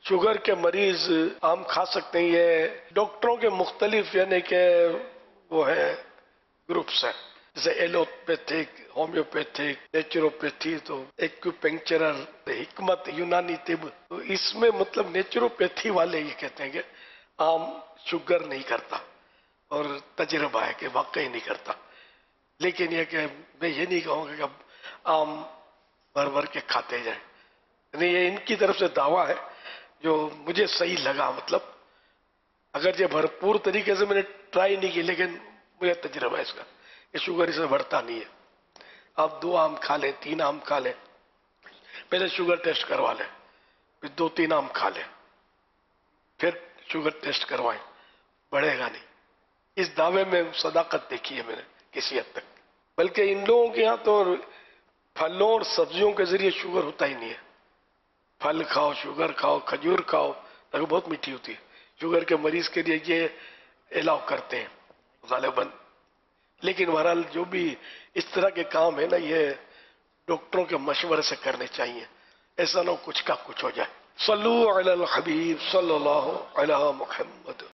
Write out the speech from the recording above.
Sugar کے مریض آم کھا سکتے ہیں، یہ ڈاکٹروں کے مختلف یعنی کہ وہ ہے گروپس ہیں، جیسے ایلوپیتھک، ہومیوپیتھک، نیچروپیتھی، تو ایکوپنکچرر، حکمت یونانی طب، تو اس میں مطلب نیچروپیتھی والے یہ کہتے ہیں کہ آم شوگر نہیں کرتا، اور تجربہ ہے کہ واقعی نہیں کرتا۔ لیکن یہ کہ میں یہ نہیں کہوں گا کہ اب آم بھر بھر کے کھاتے جائیں، یعنی یہ ان کی طرف سے دعویٰ ہے جو مجھے صحیح لگا، مطلب اگرچہ بھرپور طریقے سے میں نے ٹرائی نہیں کی، لیکن مجھے تجربہ ہے اس کا کہ شوگر اس میں بڑھتا نہیں ہے۔ آپ 2 آم کھا لیں، 3 آم کھا لیں، پہلے شوگر ٹیسٹ کروا لیں، پھر 2-3 آم کھا لیں، پھر شوگر ٹیسٹ کروائیں، بڑھے گا نہیں۔ اس دعوے میں صداقت دیکھی ہے میں نے کسی حد تک، بلکہ ان لوگوں کے ہاں تو پھلوں اور سبزیوں کے ذریعے شوگر ہوتا ہی نہیں ہے۔ پھل کھاؤ، شوگر کھاؤ، کھجور کھاؤ، تاکہ بہت میٹھی ہوتی ہے، شوگر کے مریض کے لیے یہ الاؤ کرتے ہیں غالباً۔ لیکن بہرحال جو بھی اس طرح کے کام ہے نا، یہ ڈاکٹروں کے مشورے سے کرنے چاہیے، ایسا نہ ہو کچھ کا کچھ ہو جائے۔ صلو علی الحبیب صلی اللہ علی محمد۔